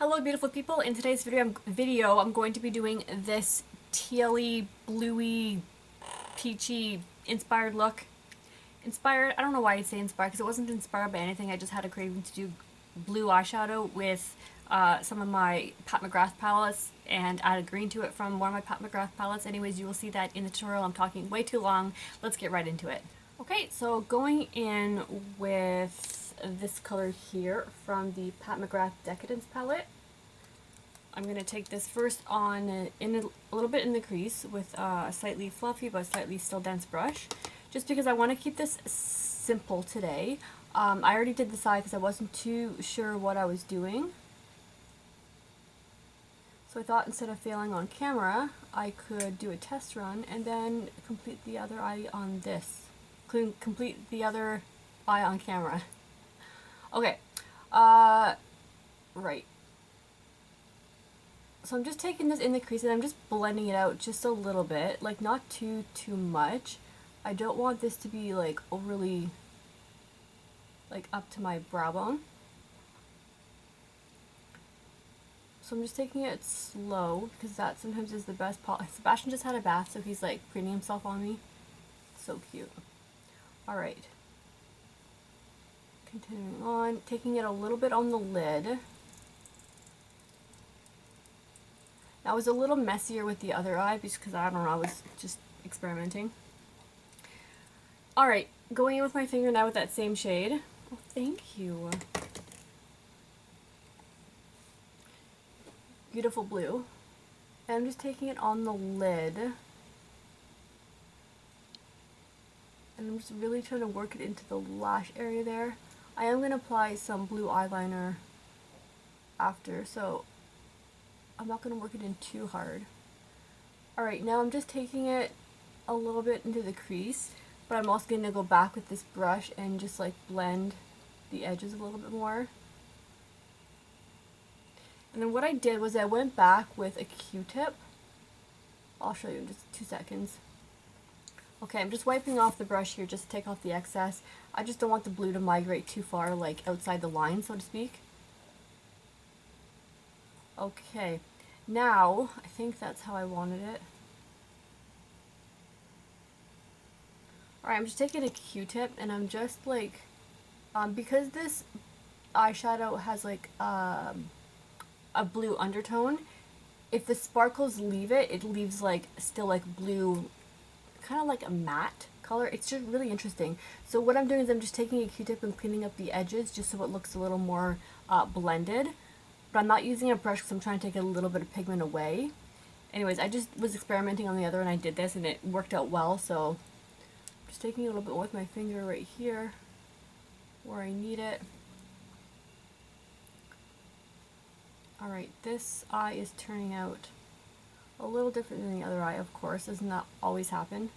Hello beautiful people, in today's video I'm going to be doing this tealy, bluey, peachy, inspired look. Inspired, I don't know why I'd say inspired because it wasn't inspired by anything, I just had a craving to do blue eyeshadow with some of my Pat McGrath palettes and added green to it from one of my Pat McGrath palettes. Anyways, you will see that in the tutorial. I'm talking way too long. Let's get right into it. Okay, so going in with this color here from the Pat McGrath Decadence palette. I'm going to take this first on in a little bit in the crease with a slightly fluffy but slightly still dense brush, just because I want to keep this simple today. I already did this eye because I wasn't too sure what I was doing. So I thought instead of failing on camera, I could do a test run and then complete the other eye on this. Complete the other eye on camera. Okay, right. So I'm just taking this in the crease and I'm just blending it out just a little bit, like not too much. I don't want this to be like overly like up to my brow bone. So I'm just taking it slow because that sometimes is the best part. Sebastian just had a bath, so he's like preening himself on me. So cute. Alright. Continuing on, taking it a little bit on the lid. That was a little messier with the other eye because I don't know, I was just experimenting. Alright, going in with my finger now with that same shade. Oh, thank you. Beautiful blue. And I'm just taking it on the lid. And I'm just really trying to work it into the lash area there. I am going to apply some blue eyeliner after, so I'm not going to work it in too hard. Alright, now I'm just taking it a little bit into the crease, but I'm also going to go back with this brush and just like blend the edges a little bit more. And then what I did was I went back with a Q-tip. I'll show you in just 2 seconds. Okay, I'm just wiping off the brush here just to take off the excess. I just don't want the blue to migrate too far, like outside the line, so to speak. Okay, now I think that's how I wanted it. Alright, I'm just taking a Q-tip and I'm just like, because this eyeshadow has like a blue undertone, if the sparkles leave it, it leaves like still like blue, kind of like a matte color. It's just really interesting. So what I'm doing is I'm just taking a Q-tip and cleaning up the edges just so it looks a little more blended. But I'm not using a brush because I'm trying to take a little bit of pigment away. Anyways, I just was experimenting on the other and I did this and it worked out well. So I'm just taking a little bit with my finger right here where I need it. Alright, this eye is turning out a little different than the other eye, of course. Doesn't that always happen?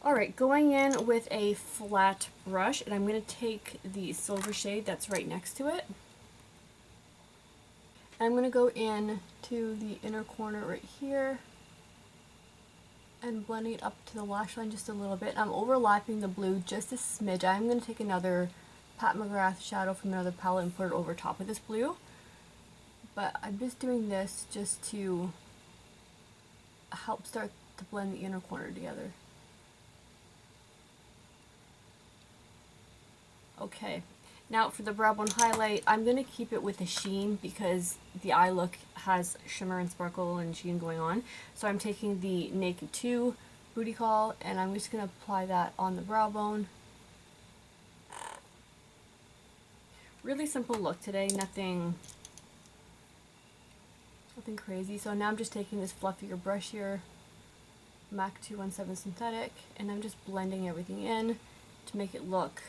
Alright, going in with a flat brush, and I'm going to take the silver shade that's right next to it. I'm going to go in to the inner corner right here and blending it up to the lash line just a little bit. I'm overlapping the blue just a smidge. I'm going to take another Pat McGrath shadow from another palette and put it over top of this blue. But I'm just doing this just to help start to blend the inner corner together. Okay, now for the brow bone highlight, I'm going to keep it with a sheen because the eye look has shimmer and sparkle and sheen going on. So I'm taking the Naked 2 Booty Call and I'm just going to apply that on the brow bone. Really simple look today, nothing crazy. So now I'm just taking this fluffier brush here, MAC 217 Synthetic, and I'm just blending everything in to make it look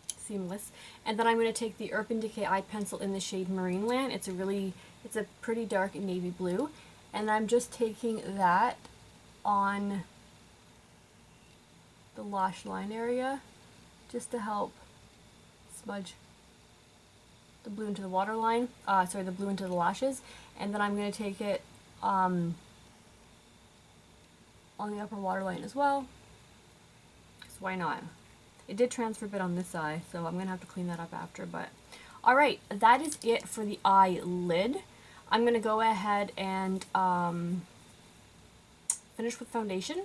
seamless. And then I'm going to take the Urban Decay eye pencil in the shade Marine Land. It's a pretty dark navy blue, and I'm just taking that on the lash line area just to help smudge the blue into the waterline, the blue into the lashes, and then I'm going to take it on the upper waterline as well, so why not? It did transfer a bit on this eye, so I'm going to have to clean that up after, but Alright, that is it for the eyelid. I'm going to go ahead and finish with foundation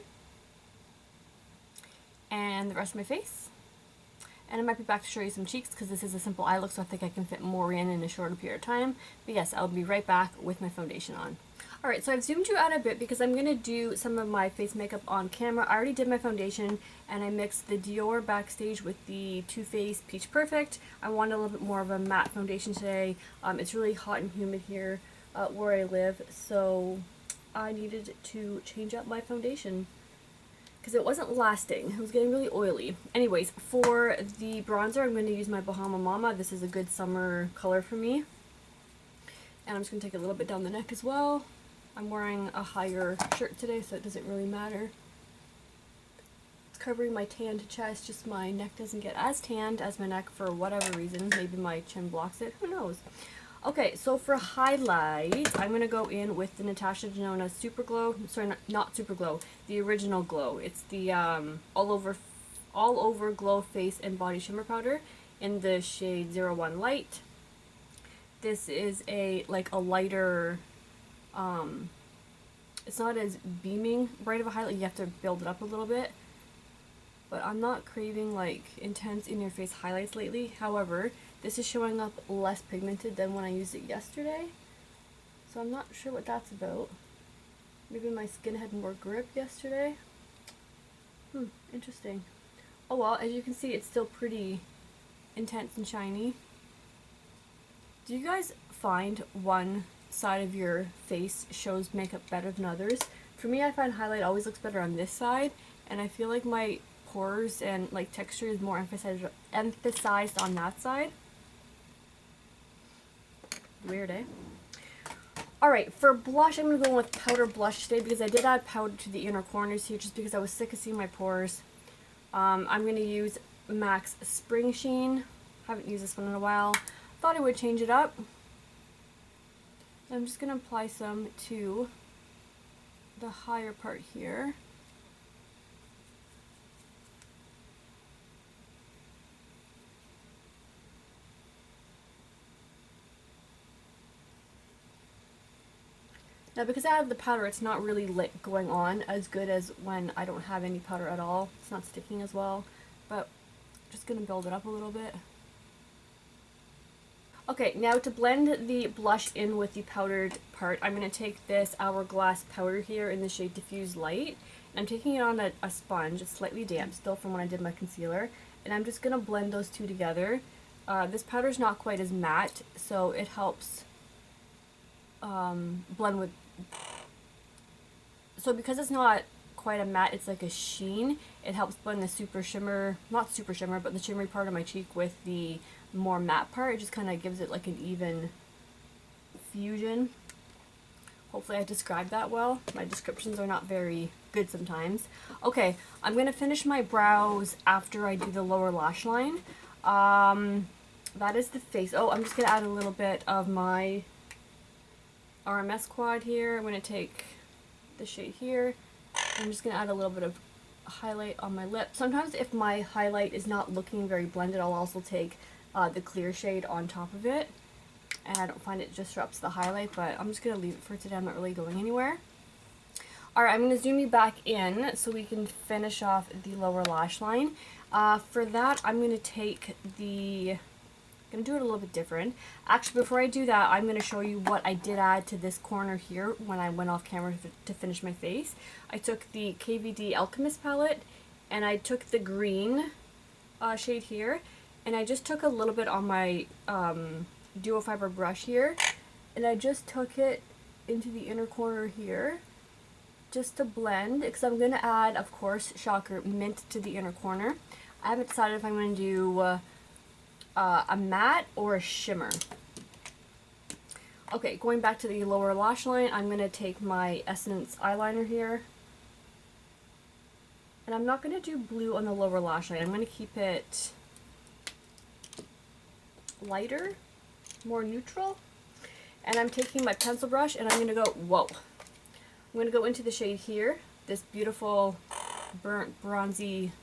and the rest of my face. And I might be back to show you some cheeks because this is a simple eye look, so I think I can fit more in a shorter period of time. But yes, I'll be right back with my foundation on. Alright, so I've zoomed you out a bit because I'm going to do some of my face makeup on camera. I already did my foundation and I mixed the Dior Backstage with the Too Faced Peach Perfect. I wanted a little bit more of a matte foundation today. It's really hot and humid here where I live, so I needed to change up my foundation because it wasn't lasting. It was getting really oily. Anyways, for the bronzer, I'm going to use my Bahama Mama. This is a good summer color for me. And I'm just going to take a little bit down the neck as well. I'm wearing a higher shirt today, so it doesn't really matter. It's covering my tanned chest, just my neck doesn't get as tanned as my neck for whatever reason. Maybe my chin blocks it, who knows. Okay, so for highlight, I'm going to go in with the Natasha Denona Super Glow. Sorry, not Super Glow, the original glow. It's the all over glow face and body shimmer powder in the shade 01 Light. This is a lighter, it's not as beaming bright of a highlight. You have to build it up a little bit. But I'm not craving like intense in your face highlights lately. However, this is showing up less pigmented than when I used it yesterday. So I'm not sure what that's about. Maybe my skin had more grip yesterday. Interesting. Oh well, as you can see, it's still pretty intense and shiny. Do you guys find one side of your face shows makeup better than others? For me, I find highlight always looks better on this side, and I feel like my pores and like texture is more emphasized on that side. Weird, eh? Alright, for blush, I'm going to go with powder blush today because I did add powder to the inner corners here just because I was sick of seeing my pores. I'm going to use MAC's Spring Sheen. Haven't used this one in a while. Thought I would change it up. I'm just going to apply some to the higher part here. Now because I have the powder, it's not really going on as good as when I don't have any powder at all. It's not sticking as well, but just going to build it up a little bit. Okay, now to blend the blush in with the powdered part, I'm going to take this Hourglass powder here in the shade Diffuse Light. And I'm taking it on a sponge. It's slightly damp still from when I did my concealer. And I'm just going to blend those two together. This powder is not quite as matte, so it helps blend with... So because it's not quite a matte, it's like a sheen, it helps blend the super shimmer, not super shimmer, but the shimmery part of my cheek with the more matte part. It just kind of gives it like an even fusion. Hopefully I described that well. My descriptions are not very good sometimes. Okay, I'm going to finish my brows after I do the lower lash line. That is the face. Oh, I'm just going to add a little bit of my RMS quad here. I'm going to take the shade here. I'm just going to add a little bit of highlight on my lip. Sometimes if my highlight is not looking very blended, I'll also take the clear shade on top of it. And I don't find it disrupts the highlight, but I'm just going to leave it for today. I'm not really going anywhere. Alright, I'm going to zoom you back in so we can finish off the lower lash line. For that, I'm going to take the... I'm going to do it a little bit different. Actually, before I do that, I'm going to show you what I did add to this corner here when I went off camera to finish my face. I took the KVD Alchemist palette, and I took the green shade here, and I just took a little bit on my duo fiber brush here, and I just took it into the inner corner here, just to blend, because I'm going to add, of course, shocker, mint to the inner corner. I haven't decided if I'm going to do a matte or a shimmer. Okay, going back to the lower lash line, I'm going to take my Essence eyeliner here. And I'm not going to do blue on the lower lash line. I'm going to keep it lighter, more neutral. And I'm taking my pencil brush and I'm going to go, whoa. I'm going to go into the shade here, this beautiful burnt bronzy,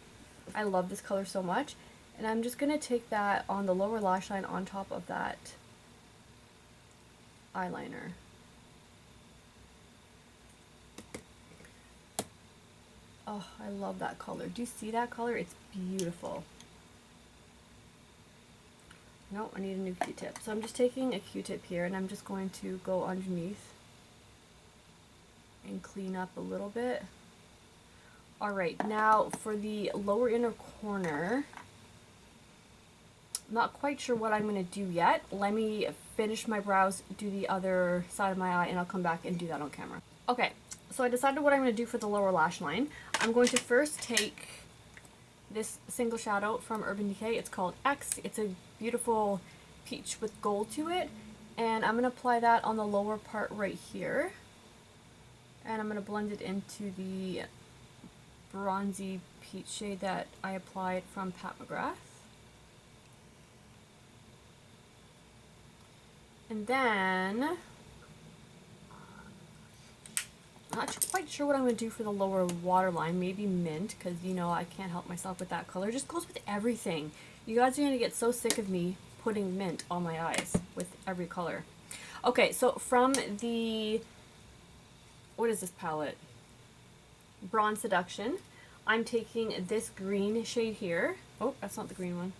I love this color so much. And I'm just going to take that on the lower lash line on top of that eyeliner. Oh, I love that color. Do you see that color? It's beautiful. No, I need a new Q-tip. So I'm just taking a Q-tip here and I'm just going to go underneath and clean up a little bit. Alright, now for the lower inner corner, not quite sure what I'm going to do yet. Let me finish my brows, do the other side of my eye, and I'll come back and do that on camera. Okay, so I decided what I'm going to do for the lower lash line. I'm going to first take this single shadow from Urban Decay. It's called X. It's a beautiful peach with gold to it. And I'm going to apply that on the lower part right here. And I'm going to blend it into the bronzy peach shade that I applied from Pat McGrath. And then, I'm not quite sure what I'm going to do for the lower waterline. Maybe mint, because you know I can't help myself with that color. It just goes with everything. You guys are going to get so sick of me putting mint on my eyes with every color. Okay, so from the, what is this palette? Bronze Seduction. I'm taking this green shade here. Oh, that's not the green one.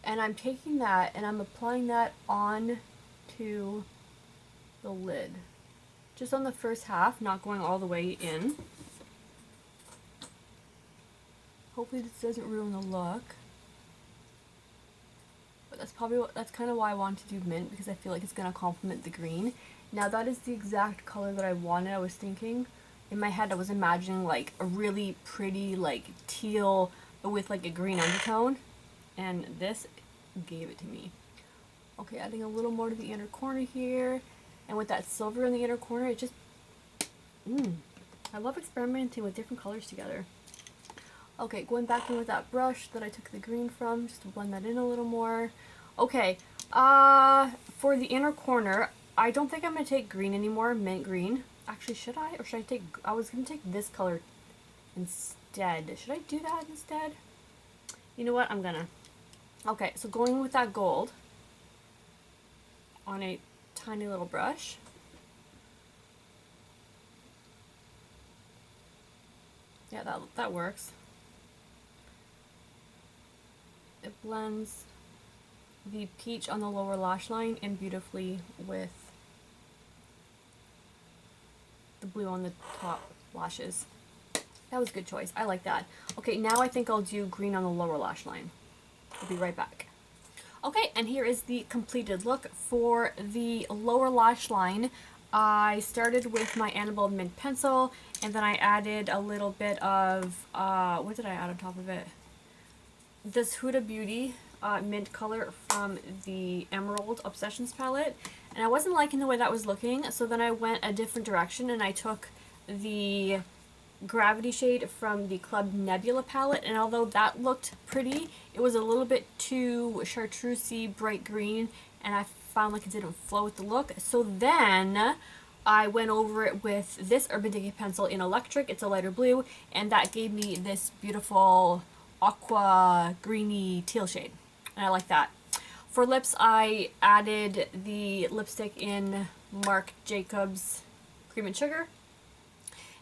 And I'm taking that and I'm applying that on to the lid. Just on the first half, not going all the way in. Hopefully this doesn't ruin the look. But that's kind of why I want to do mint, because I feel like it's going to complement the green. Now that is the exact color that I wanted. I was thinking, in my head I was imagining like a really pretty like teal with like a green undertone. And this gave it to me. Okay, adding a little more to the inner corner here. And with that silver in the inner corner, it just, I love experimenting with different colors together. Okay, going back in with that brush that I took the green from, just to blend that in a little more. Okay, for the inner corner, I don't think I'm going to take green anymore, mint green. Actually, should I? Or should I take, I was going to take this color instead. Should I do that instead? You know what? I'm gonna. Okay, so going with that gold on a tiny little brush. Yeah, that works. It blends the peach on the lower lash line in beautifully with the blue on the top lashes. That was a good choice. I like that. Okay, now I think I'll do green on the lower lash line. I'll be right back. Okay, and here is the completed look for the lower lash line. I started with my Annabelle Mint pencil, and then I added a little bit of, what did I add on top of it? This Huda Beauty mint color from the Emerald Obsessions palette. And I wasn't liking the way that was looking, so then I went a different direction and I took the Gravity shade from the Club Nebula palette, and although that looked pretty, it was a little bit too chartreusey bright green, and I found like it didn't flow with the look. So then I went over it with this Urban Decay pencil in Electric. It's a lighter blue, and that gave me this beautiful aqua greeny teal shade, and I like that. For lips, I added the lipstick in Marc Jacobs Cream and Sugar,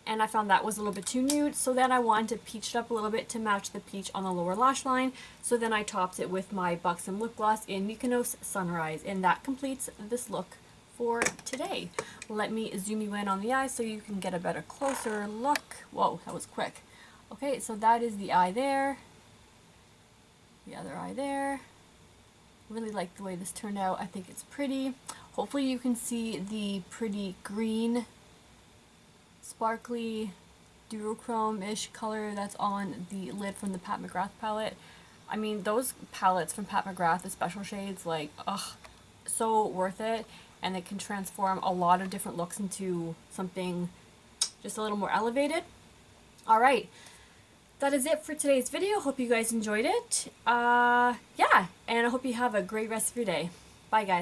and I found that was a little bit too nude, so then I wanted to peach it up a little bit to match the peach on the lower lash line. So then I topped it with my Buxom lip gloss in Mykonos Sunrise, and that completes this look for today. Let me zoom you in on the eye so you can get a better closer look. Whoa, that was quick. Okay, so that is the eye there, the other eye there. Really like the way this turned out. I think it's pretty. Hopefully you can see the pretty green sparkly duochrome-ish color that's on the lid from the Pat McGrath palette. I mean, those palettes from Pat McGrath, the special shades, like, ugh, so worth it, and it can transform a lot of different looks into something just a little more elevated. Alright, that is it for today's video. Hope you guys enjoyed it. Yeah, and I hope you have a great rest of your day. Bye, guys.